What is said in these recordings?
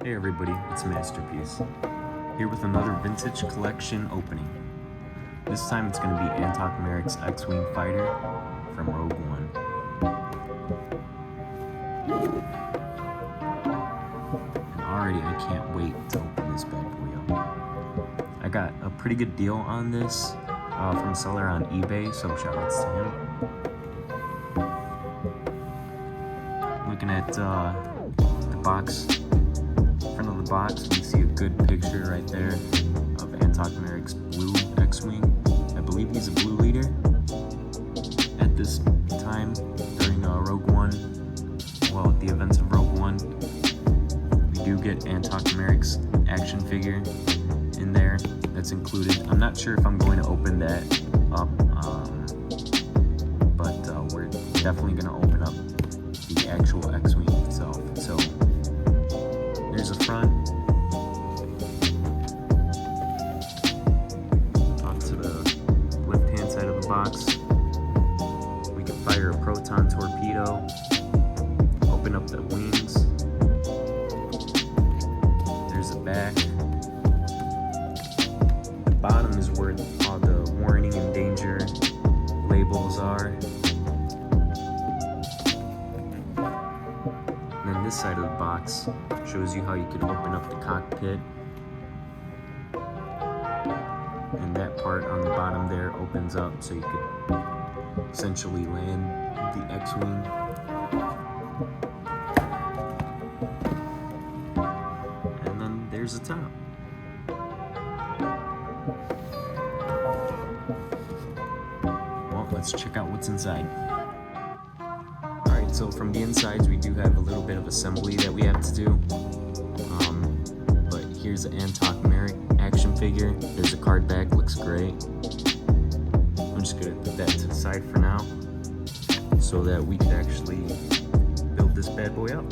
Hey everybody, it's Masterpiece, here with another vintage collection opening. This time it's going to be Antoc Merricks X-wing fighter from Rogue One. And already I can't wait to open this bad boy up. I got a pretty good deal on this from a seller on eBay, so shoutouts to him. Looking at the box. Front of the box, we see a good picture right there of Antoc Merricks' blue X-wing. I believe he's a blue leader at this time during Rogue One. Well, at the events of Rogue One, we do get Antoc Merricks' action figure in there. That's included. I'm not sure if I'm going to open that up, but we're definitely going to open up the actual X-wing itself. So there's a front. Onto the left-hand side of the box, we can fire a proton torpedo, open up the wings. There's the back. The bottom is where all the warning and danger labels are. And then this side of the box shows you how you can open up the cockpit, and that part on the bottom there opens up so you could essentially land the X-wing. And then there's the top. Well, let's check out what's inside. So from the insides, we do have a little bit of assembly that we have to do. But here's the Antoc Merrick action figure. There's a card back, looks great. I'm just gonna put that to the side for now so that we can actually build this bad boy up.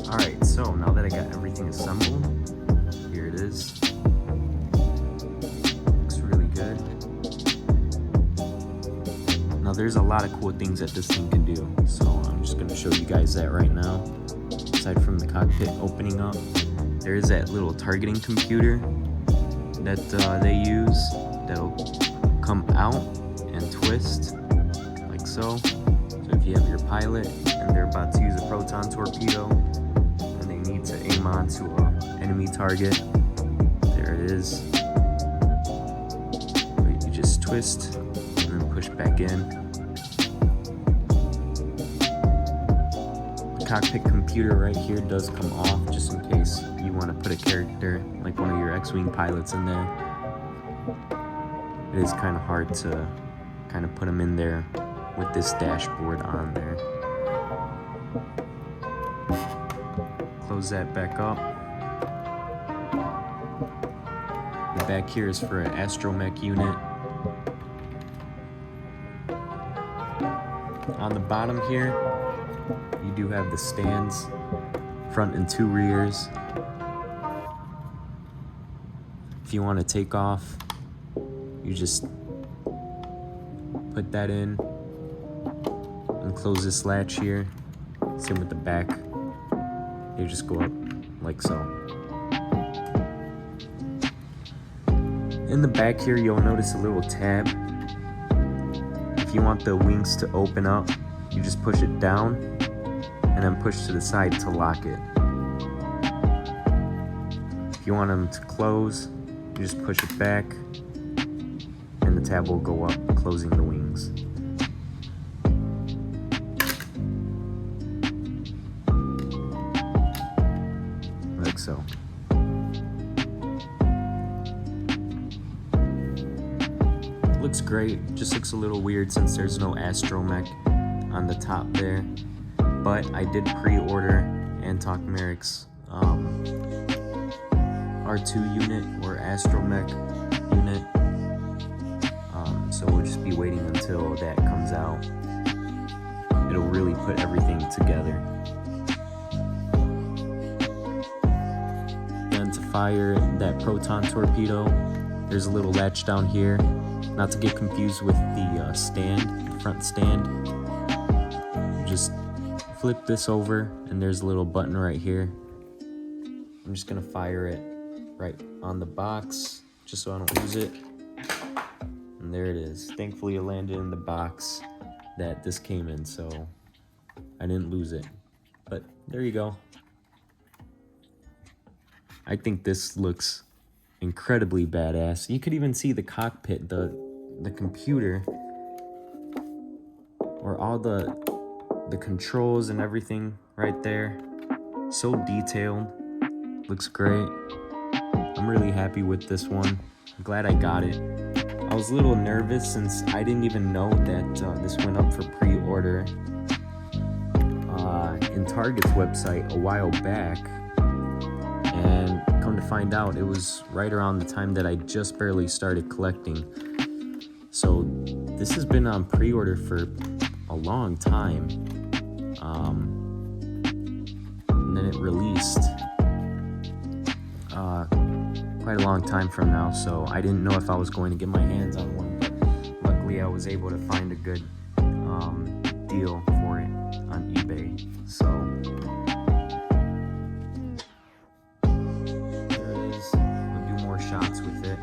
Alright, so now that I got everything assembled, here it is. Looks really good. Now there's a lot of cool things that this thing can do, so I'm just going to show you guys that right now. Aside from the cockpit opening up, there is that little targeting computer that they use that'll come out and twist like so. So if you have your pilot and they're about to use a proton torpedo and they need to aim onto an enemy target, there it is. You just twist and then push back in. The cockpit computer right here does come off just in case you want to put a character like one of your X-wing pilots in there. It is kind of hard to kind of put them in there with this dashboard on there. Close that back up. The back here is for an astromech unit. On the bottom here, you do have the stands, front and two rears. If you want to take off, you just put that in and close this latch here. Same with the back. You just go up like so. In the back here, you'll notice a little tab. If you want the wings to open up, you just push it down and then push to the side to lock it. If you want them to close, you just push it back and the tab will go up, closing the wings. Like so. Looks great, just looks a little weird since there's no astromech on the top there. But I did pre-order Antoc Merricks R2 unit or astromech unit. So we'll just be waiting until that comes out. It'll really put everything together. Then to fire that proton torpedo, there's a little latch down here. Not to get confused with the stand, the front stand. You just flip this over and there's a little button right here. I'm just gonna fire it right on the box just so I don't lose it. And there it is. Thankfully it landed in the box that this came in, so I didn't lose it. But there you go. I think this looks incredibly badass. You could even see the cockpit, the computer, or all the controls and everything right there. So detailed. Looks great. I'm really happy with this one. I'm glad I got it. I was a little nervous since I didn't even know that this went up for pre-order in Target's website a while back. And come to find out, it was right around the time that I just barely started collecting. So this has been on pre-order for a long time. And then it released quite a long time from now, so I didn't know if I was going to get my hands on one, but luckily I was able to find a good deal for it on eBay. So there it is. We'll do more shots with it.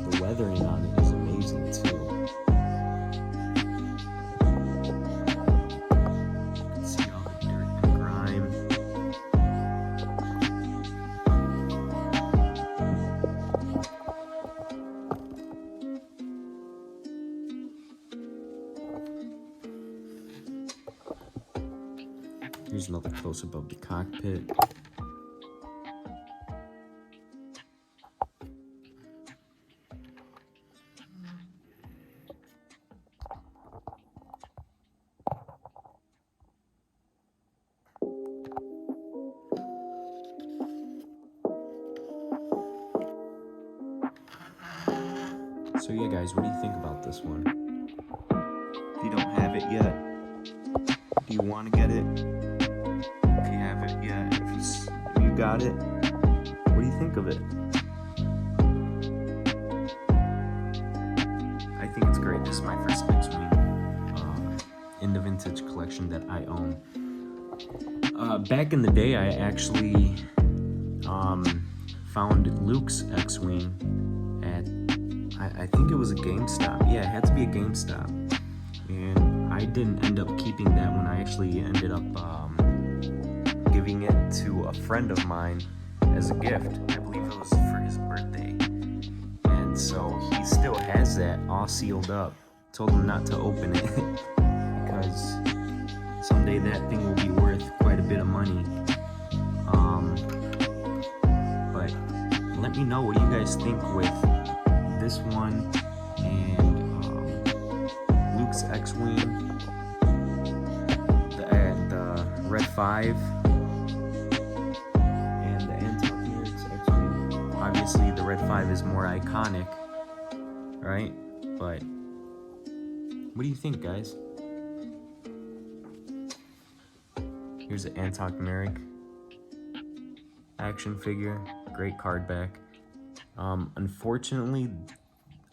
The weathering on it is amazing too. Here's another close-up of the cockpit. So yeah, guys, what do you think about this one? If you don't have it yet, do you want to get it? If you have it yet, if you got it, what do you think of it? I think it's great. This is my first X-wing in the vintage collection that I own. Back in the day, I actually found Luke's X-wing at, I think it was a GameStop. Yeah, it had to be a GameStop. And I didn't end up keeping that one. I actually ended up giving it to a friend of mine as a gift. I believe it was for his birthday. And so he still has that all sealed up. Told him not to open it because someday that thing will be worth quite a bit of money. But let me know what you guys think with this one and Luke's X-wing, the Red 5, and the Antoc Merricks X-wing. Obviously, the Red 5 is more iconic, right? But what do you think, guys? Here's an Antoc Merricks action figure, great card back. Unfortunately,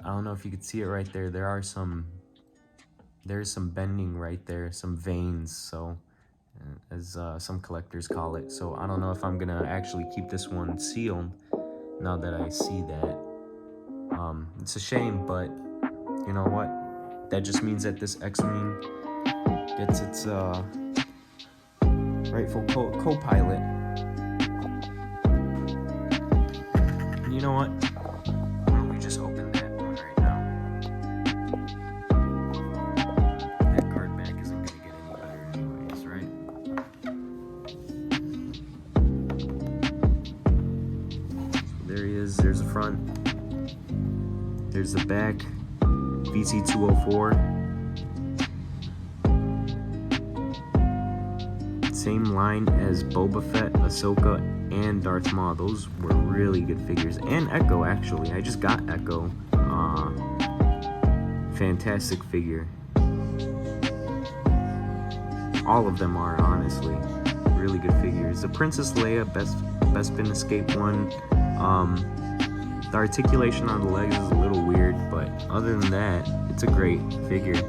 I don't know if you could see it right there. There's some bending right there, some veins, so as some collectors call it. So I don't know if I'm gonna actually keep this one sealed now that I see that. It's a shame, but you know what? That just means that this X-wing gets its rightful co-pilot. And you know what? Why don't we just open that one right now? That card back isn't gonna get any better anyways, right? So there he is. There's the front. There's the back. VC204. Same line as Boba Fett, Ahsoka, and Darth Maul. Those were really good figures. And Echo, actually. I just got Echo. Fantastic figure. All of them are, honestly. Really good figures. The Princess Leia, Bespin Escape one. The articulation on the legs is a little weird, but other than that, it's a great figure.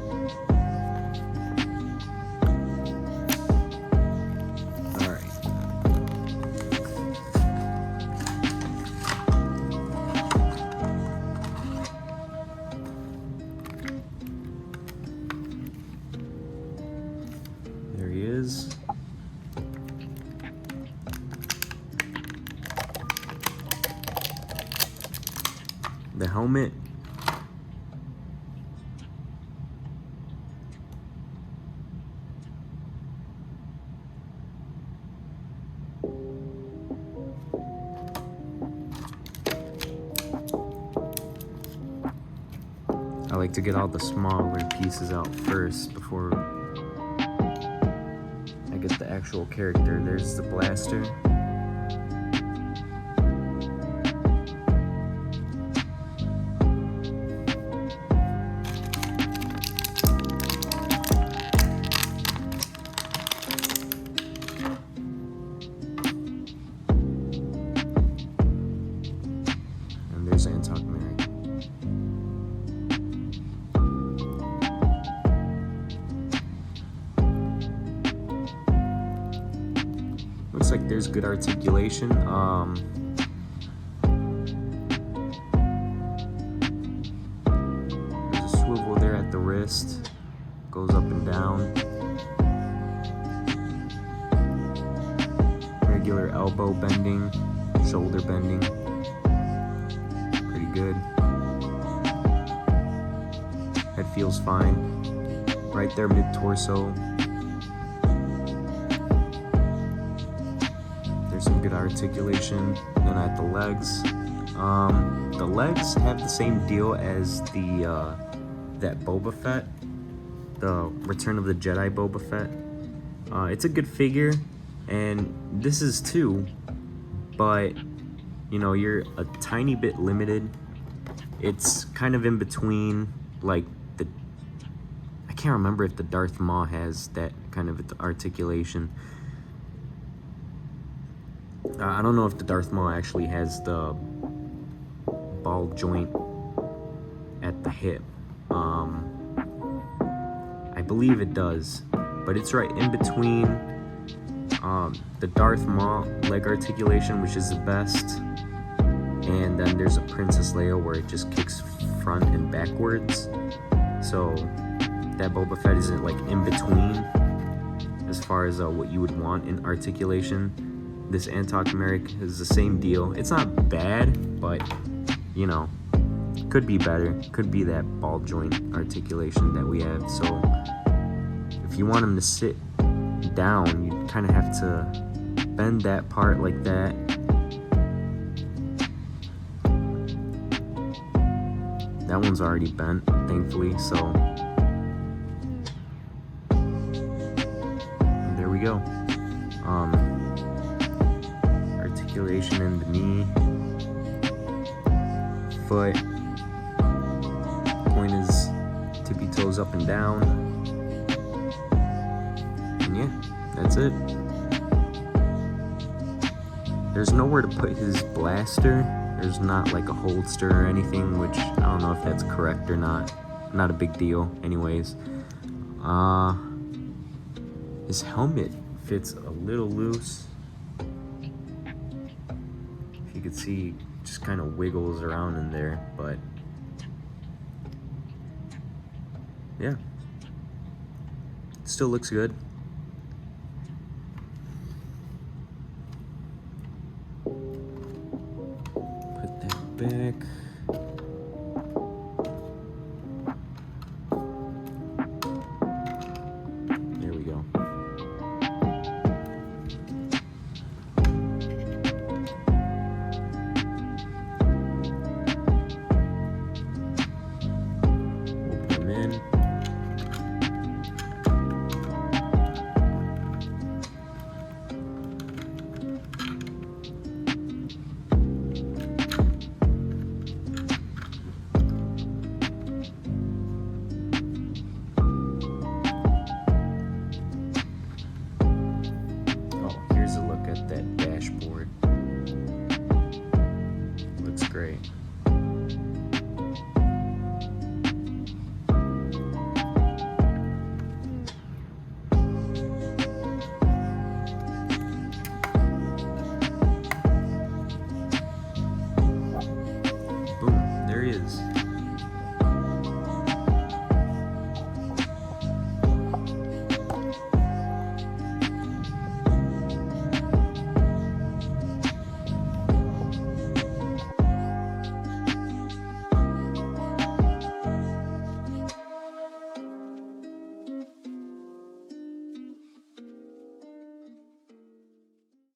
There he is. The helmet. I like to get all the smaller pieces out first before I get the actual character. There's the blaster. And there's Antoc Merricks. Looks like there's good articulation. There's a swivel there at the wrist. Goes up and down. Regular elbow bending, shoulder bending. Pretty good. Head feels fine. Right there mid-torso. good articulation. Then at the legs, the legs have the same deal as the that Boba Fett, the Return of the Jedi Boba Fett. It's a good figure, and this is too, but you know, you're a tiny bit limited. It's kind of in between, like I can't remember if the Darth Maul has that kind of articulation. I don't know if the Darth Maul actually has the ball joint at the hip. I believe it does, but it's right in between the Darth Maul leg articulation, which is the best, and then there's a Princess Leia where it just kicks front and backwards. So that Boba Fett isn't like in between as far as what you would want in articulation. This Antoc Merricks is the same deal. It's not bad, but you know, could be better. Could be that ball joint articulation that we have. So if you want him to sit down, you kind of have to bend that part like that. That one's already bent, thankfully, so there we go. Articulation in the knee, foot, point is tippy toes up and down, and yeah, that's it. There's nowhere to put his blaster. There's not like a holster or anything, which I don't know if that's correct or not. Not a big deal anyways. His helmet fits a little loose. If you could see, just kind of wiggles around in there, but yeah, still looks good. Put that back.